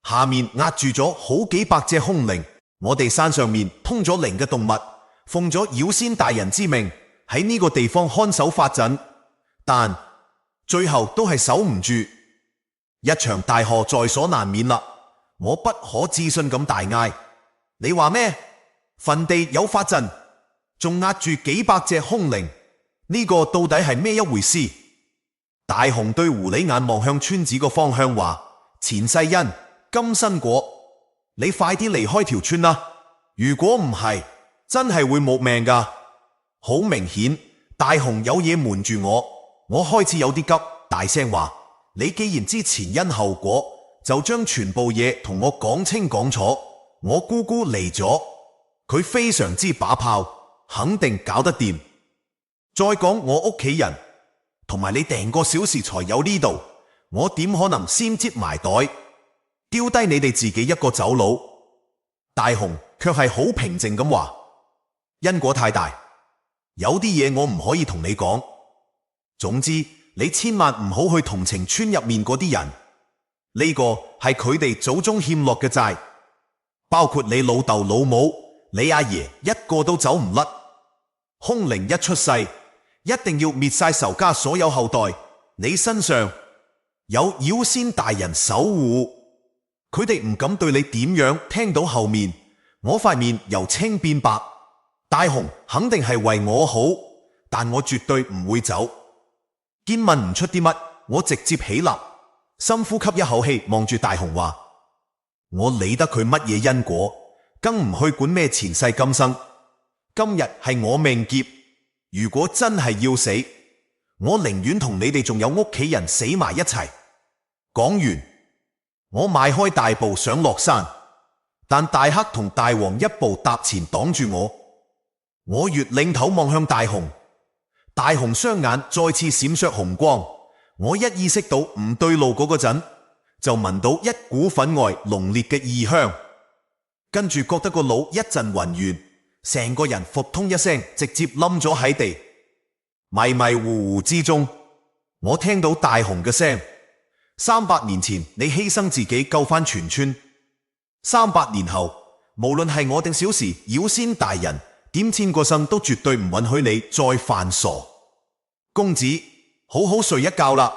[SPEAKER 1] 下面壓住咗好幾百隻凶靈。我哋山上面通咗靈嘅動物，奉咗妖仙大人之命喺呢個地方看守法陣，但最後都係守唔住。一場大禍在所難免啦！我不可置信咁大嗌：你話咩？墳地有法陣，仲壓住幾百隻凶靈，呢個到底係咩一回事？大雄對狐狸眼望向村子個方向話：前世因，今生果，你快啲離開條村啦！如果唔係，真係會冇命噶。好明顯，大雄有嘢瞞住我，我開始有啲急，大聲話：你既然知前因後果，就將全部嘢同我講清講楚。我姑姑嚟咗，佢非常之把炮，肯定搞得掂。再講我屋企人，同埋你訂個小時才有呢度，我點可能先擠埋袋，丟低你哋自己一個走佬？大雄卻係好平靜咁話：因果太大，有啲嘢我唔可以同你講。總之，你千萬唔好去同情村入面嗰啲人，呢個係佢哋祖宗欠落嘅債，包括你老豆老母、你阿爺一個都走唔甩。凶靈一出世，一定要滅晒仇家所有後代。你身上有妖仙大人守護，佢哋唔敢對你點樣。聽到後面，我塊面由青變白。大雄肯定係為我好，但我絕對唔會走。見問唔出啲乜，我直接起立，深呼吸一口氣，望住大雄話：我理得佢乜嘢因果，更唔去管咩前世今生。今日係我命劫，如果真係要死，我寧願同你哋仲有屋企人死埋一齊。講完，我邁開大步想落山，但大黑同大黃一步踏前擋住我。我越擰頭望向大雄，大雄雙眼再次閃爍紅光。我一意識到唔對路嗰陣，就聞到一股分外濃烈嘅異香，跟住覺得個腦一陣暈眩，成個人撲通一聲直接冧咗喺地。迷迷糊糊之中，我聽到大雄嘅聲：300年前你犧牲自己救翻全村，300年後無論係我定小時妖仙大人點千個身都絕對唔允許你再犯傻。公子，好好睡一覺啦，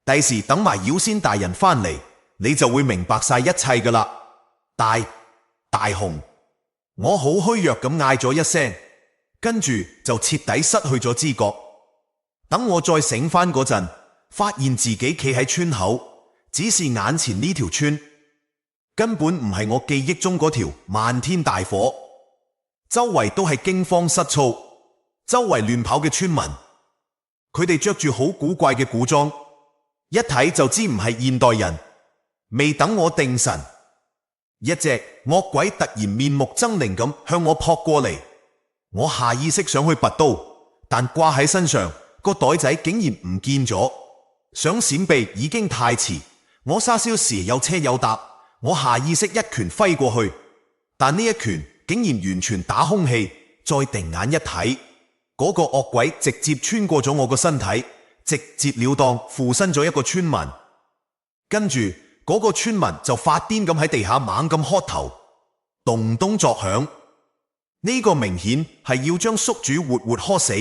[SPEAKER 1] 第時等埋妖仙大人翻嚟，你就會明白晒一切噶啦。大雄，我好虛弱咁嗌咗一聲，跟住就徹底失去咗知覺。等我再醒翻嗰陣，發現自己企喺村口，只是眼前呢條村根本唔係我記憶中嗰條漫天大火，周圍都係驚慌失措，周圍亂跑嘅村民，佢哋着住好古怪嘅古裝，一睇就知唔係現代人。未等我定神，一隻惡鬼突然面目猙獰咁向我撲過嚟，我下意識想去拔刀，但掛喺身上個袋仔竟然唔見咗，想閃避已經太遲。我沙蕭時有車有搭，我下意識一拳揮過去，但呢一拳竟然完全打空氣。再定眼一睇，嗰個惡鬼直接穿過咗我個身體，直截了當附身咗一個村民。跟住嗰個村民就發癲咁喺地下猛咁磕頭，咚咚作響。呢個明顯係要將宿主活活磕死。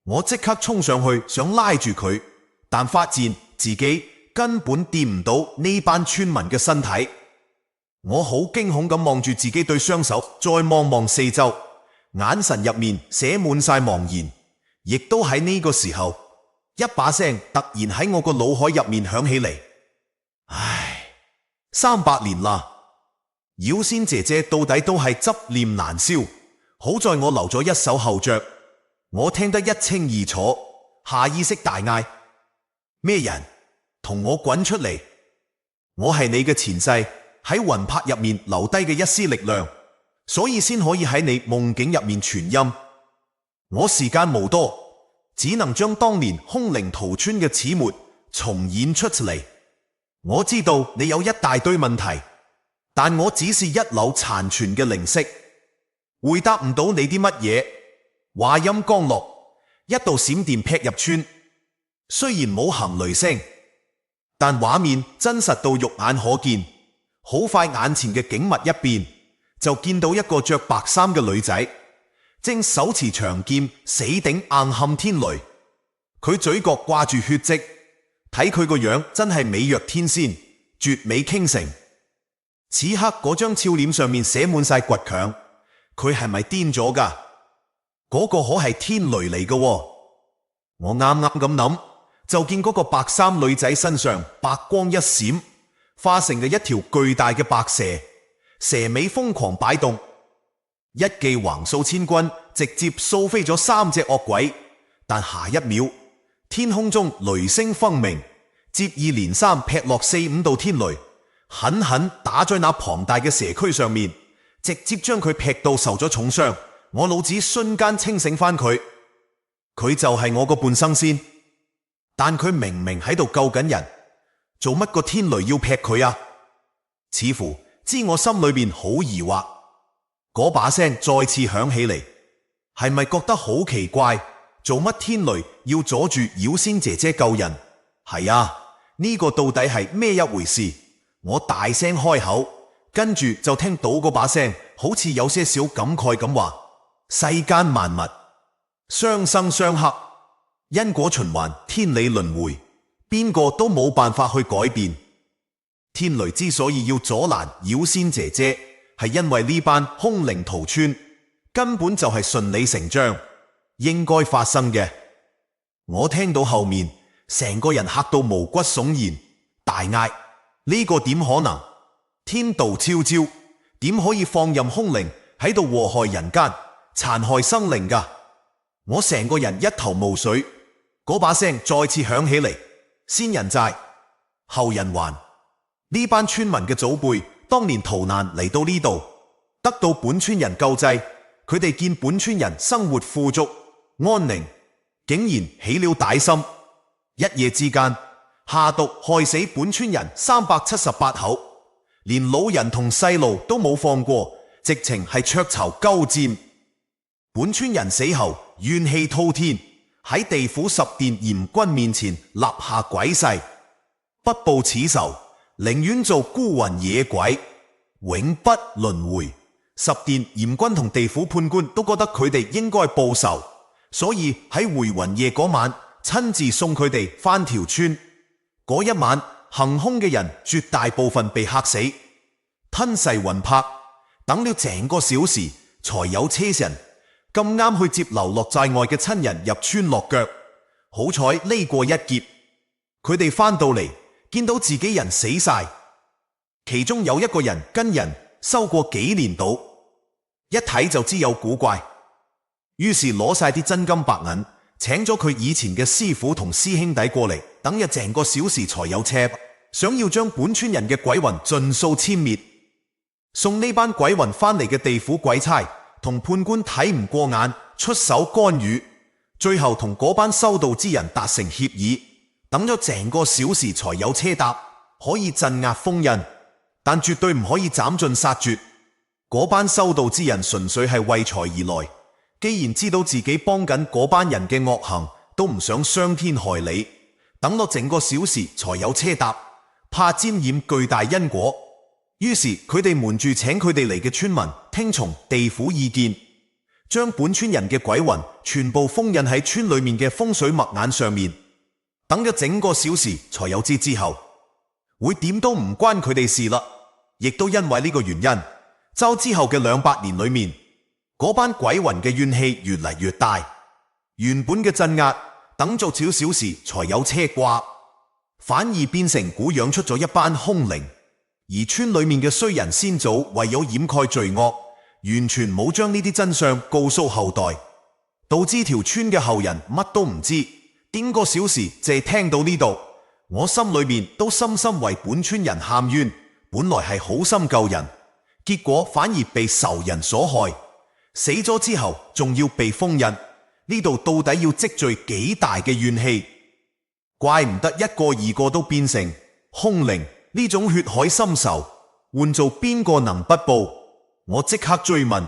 [SPEAKER 1] 我即刻衝上去想拉住佢，但發現自己根本掂唔到呢班村民嘅身體。我好驚恐咁望住自己對雙手，再望望四周，眼神入面寫滿晒茫然。亦都喺呢個時候，一把聲突然喺我個腦海入面響起嚟。唉，300年啦，妖仙姐姐到底都係執念難消。好在我留咗一手後着，我聽得一清二楚，下意識大嗌：咩人？同我滾出嚟！我係你嘅前世喺魂魄入面留低嘅一絲力量，所以先可以喺你夢境入面傳音。我時間無多，只能將當年空靈屠村嘅始末重演出嚟。我知道你有一大堆問題，但我只是一縷殘存嘅靈識，回答唔到你啲乜嘢。話音剛落，一道閃電劈入村，雖然冇行雷聲，但畫面真實到肉眼可見。好快眼前嘅景物一變，就見到一個着白衫嘅女仔，正手持長劍死頂硬撼天雷。佢嘴角掛住血跡，睇佢個樣真係美若天仙，絕美傾城。此刻嗰張俏臉上面寫滿晒倔強，佢係咪癲咗噶？嗰個可係天雷嚟嘅喎。我啱啱咁諗，就見嗰個白衫女仔身上白光一閃，化成嘅一條巨大嘅白蛇，蛇尾瘋狂擺動，一記橫掃千軍，直接掃飛咗3隻惡鬼。但下一秒，天空中雷聲轟鳴，接二連三劈落4-5道天雷，狠狠打在那龐大嘅蛇軀上面，直接將佢劈到受咗重傷。我腦子瞬間清醒翻佢就係我個半生仙，但佢明明喺度救緊人，做乜個天雷要劈佢啊？似乎知我心裏邊好疑惑。嗰把聲再次響起嚟，係咪覺得好奇怪？做乜天雷要阻住妖仙姐姐救人？係啊，呢個到底係咩一回事？我大聲開口，跟住就聽到嗰把聲好似有些少感慨咁話：世間萬物相生相克，因果循環，天理輪迴，邊個都冇辦法去改變。天雷之所以要阻攔妖仙姐姐，係因為呢班空靈屠村根本就係順理成章應該發生嘅。我聽到後面，成個人嚇到毛骨悚然，大嗌：呢個點可能？天道昭昭，點可以放任空靈喺度禍害人間，殘害生靈噶？我成個人一頭霧水。嗰把聲再次響起嚟：先人債，後人還。呢班村民嘅祖輩當年逃難嚟到呢度，得到本村人救濟，佢哋見本村人生活富足安寧，竟然起了歹心，一夜之間下毒害死本村人378口，連老人同細路都冇放過，直情係雀巢鳩佔。本村人死後怨氣滔天，喺地府十殿閻君面前立下鬼誓，不報此仇，寧願做孤魂野鬼，永不輪迴。十殿閻君同地府判官都覺得佢哋應該報仇，所以喺回魂夜嗰晚親自送佢哋返條村。嗰一晚行兇嘅人絕大部分被嚇死，吞噬魂魄，等了整個小時才有車人咁啱去接流落寨外嘅親人入村落腳，好彩匿過一劫。佢哋返到嚟見到自己人死晒，其中有一個人跟人修過幾年到，一睇就知有古怪，於是攞晒啲真金白銀，請咗佢以前嘅師傅同師兄弟過嚟，等咗成個小時才有車，想要將本村人嘅鬼魂盡數殲滅。送呢班鬼魂返嚟嘅地府鬼差同判官睇唔過眼，出手干預，最後同嗰班修道之人達成協議，等咗成個小時才有車搭，可以鎮壓封印，但絕對唔可以斬盡殺絕。嗰班修道之人純粹係為財而來，既然知道自己幫緊嗰班人嘅惡行，都唔想傷天害理，等咗整個小時才有車搭，怕沾染巨大因果。於是佢哋瞞住請佢哋嚟嘅村民聽從地府意見，將本村人嘅鬼魂全部封印喺村裏面嘅風水墨眼上面，等咗整個小時才有知之後，會點都唔關佢哋事啦。亦都因為呢個原因，周之後嘅200年裏面，嗰班鬼魂嘅怨氣越嚟越大，原本嘅鎮壓等咗少小時才有車掛，反而變成蠱養出咗一班兇靈。而村裏面嘅衰人先祖為咗掩蓋罪惡，完全冇將呢啲真相告訴後代，導致條村嘅後人乜都唔知。點個小時淨係聽到呢度，我心裏面都深深為本村人喊冤。本來係好心救人，結果反而被仇人所害，死咗之後仲要被封印。呢度到底要積聚幾大嘅怨氣？怪唔得一個二個都變成兇靈。呢種血海深仇，換做邊個能不報？我即刻追問。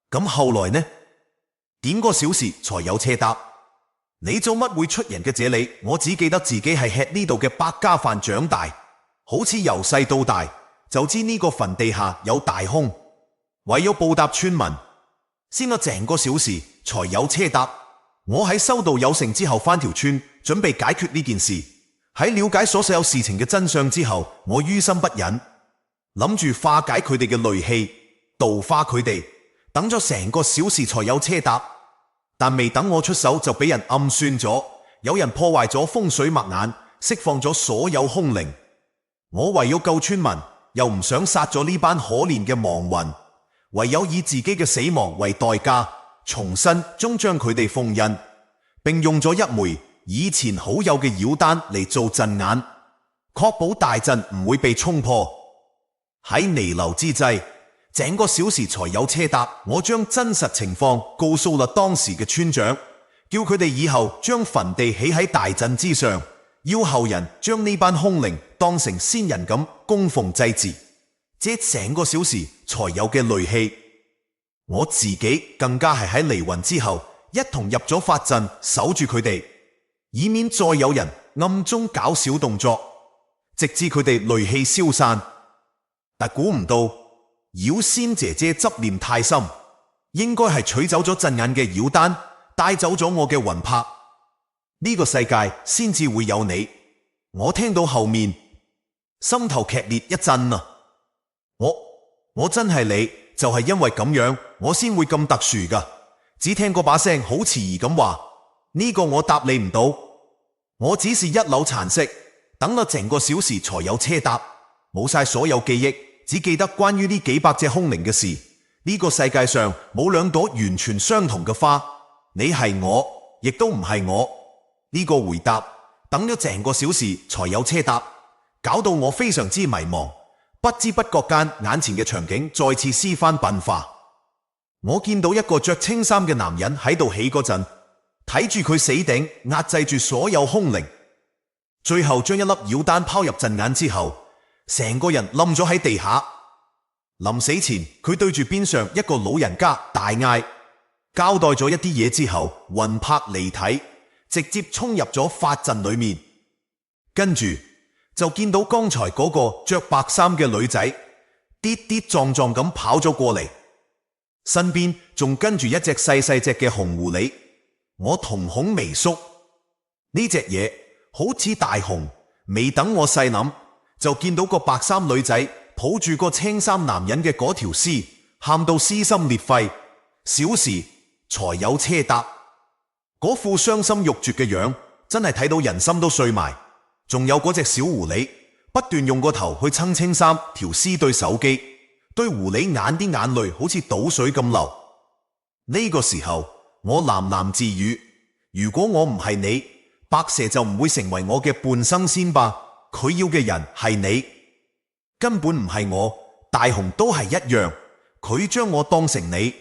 [SPEAKER 1] 咁後來呢？點個小時才有車搭？你做乜會出人嘅這裏？我只記得自己係吃呢度嘅百家飯長大，好似由細到大就知呢個墳地下有大兇，為咗報答村民，先咗成個小時才有車搭。我喺修道有成之後返條村，準備解決呢件事。喺了解所有事情嘅真相之後，我於心不忍，諗住化解佢哋嘅戾氣，度化佢哋。等咗成個小時才有車搭，但未等我出手就俾人暗算咗，有人破壞咗風水墨眼，釋放咗所有兇靈。我為咗救村民，又唔想殺咗呢班可憐嘅亡魂，唯有以自己嘅死亡為代價，重新將佢哋封印，並用咗一枚以前好友嘅妖丹嚟做陣眼，確保大陣唔會被衝破。喺彌留之際，整個小時才有車搭。我將真實情況告訴了當時嘅村長，叫佢哋以後將墳地起喺大陣之上，要後人將呢班兇靈當成先人咁供奉祭祀，這整個小時才有嘅戾氣。我自己更加係喺離魂之後一同入咗法陣守住佢哋，以免再有人暗中搞小動作，直至佢哋戾氣消散。但估唔到妖仙姐姐執念太深，應該係取走咗陣眼嘅妖丹，帶走咗我嘅魂魄。呢個世界先至會有你。我聽到後面心頭劇烈一震啊！我真係你，就係因為咁樣我先會咁特殊噶。只聽嗰把聲好遲疑咁話，呢個我答你唔到。我只是一縷殘色，等咗成個小時才有車搭，冇晒所有記憶，只記得關於呢幾百隻兇靈嘅事。呢個世界上冇兩朵完全相同嘅花，你係我，亦都唔係我。呢個回答等咗成個小時才有車搭，搞到我非常之迷茫，不知不覺間眼前嘅場景再次絲番變化。我見到一個着青衫嘅男人喺度起嗰陣，睇住佢死頂壓制住所有凶靈，最後將一粒妖丹拋入陣眼之後，成個人冧咗喺地下。臨死前佢對住邊上一個老人家大嗌，交代咗一啲嘢之後，魂魄離體，直接衝入咗法陣裏面。跟住就見到剛才嗰個着白衫嘅女仔跌跌撞撞咁跑咗過嚟，身邊仲跟住一隻細細隻嘅紅狐狸。我瞳孔微縮，呢隻嘢好似大熊。未等我細諗，就見到個白衫女仔抱住個青衫男人嘅嗰條屍，喊到撕心裂肺。小時才有車搭，嗰副傷心欲絕嘅樣，真係睇到人心都碎埋。仲有嗰隻小狐狸，不斷用個頭去蹭青衫條屍對手機，對狐狸眼啲眼淚好似倒水咁流。呢個時候我喃喃自語：如果我唔係你，白蛇就唔會成為我嘅半生仙吧。佢要嘅人係你，根本唔係我。大雄都係一樣，佢將我當成你，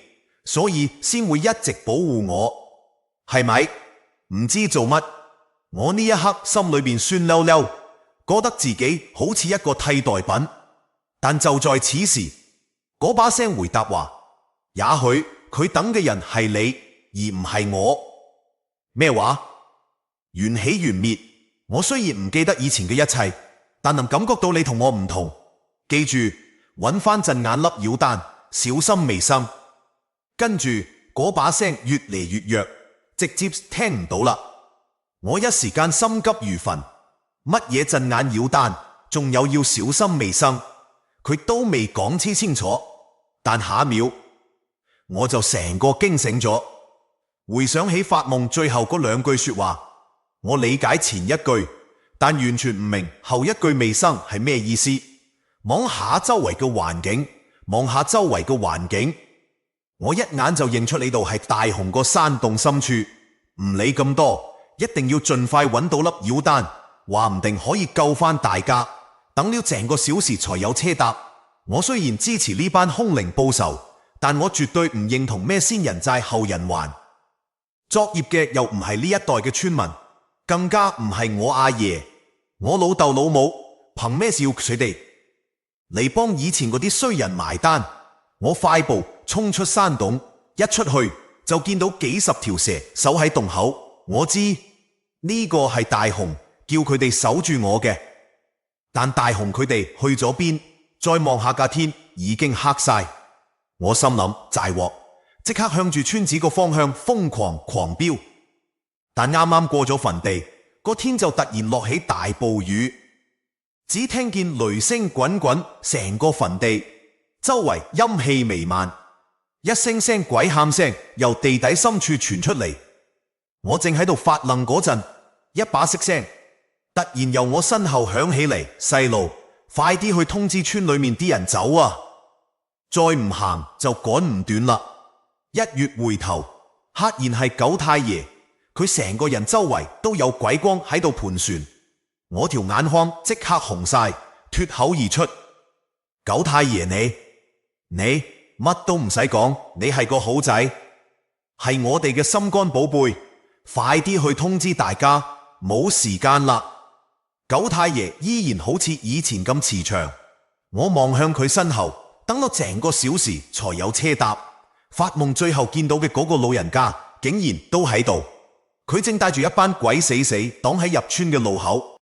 [SPEAKER 1] 所以先會一直保護我，係咪？唔知做乜，我呢一刻心裏邊酸溜溜，覺得自己好似一個替代品。但就在此時，嗰把聲回答話：也許佢等嘅人係你，而唔係我。咩話？緣起緣滅。我雖然唔記得以前嘅一切，但能感覺到你同我唔同。記住，揾翻陣眼粒妖丹，小心微心。跟住嗰把聲越嚟越弱，直接聽唔到啦。我一時間心急如焚，乜嘢陣眼妖丹，仲有要小心微心，佢都未講清楚。但下一秒我就成個驚醒咗，回想起發夢最後嗰兩句說話，我理解前一句，但完全唔明後一句微生係咩意思。望下周圍嘅環境，望下周圍嘅環境，我一眼就認出你度係大雄個山洞深處。唔理咁多，一定要盡快揾到粒妖丹，話唔定可以救翻大家。等了成個小時才有車搭。我雖然支持呢班凶靈報仇，但我絕對唔認同咩先人債後人還。作業嘅又唔係呢一代嘅村民，更加唔係我阿爺、我老豆老母，憑咩事要佢哋嚟幫以前嗰啲衰人埋單？我快步衝出山洞，一出去就見到幾十條蛇守喺洞口。我知呢個係大雄叫佢哋守住我嘅，但大雄佢哋去咗邊？再望下架天已經黑晒。我心諗大鑊，即刻向住村子個方向瘋狂狂飆。但啱啱過咗墳地，個天就突然落起大暴雨，只聽見雷聲滾滾，成個墳地周圍陰氣彌漫，一聲聲鬼喊聲由地底深處傳出嚟。我正喺度發愣嗰陣，一把色聲突然由我身後響起嚟：細路，快啲去通知村裏面啲人走啊！再唔行就趕唔短啦。一月回頭，赫然係九太爺，佢成個人周圍都有鬼光喺度盤旋。我條眼眶即刻紅晒，脫口而出：九太爺，你乜都唔使講，你係個好仔，係我哋嘅心肝寶貝，快啲去通知大家，冇時間啦。九太爺依然好似以前咁慈祥，我望向佢身後，等咗成個小時才有車搭。發夢最後見到嘅嗰個老人家竟然都喺度，佢正帶住一班鬼死死擋喺入村嘅路口。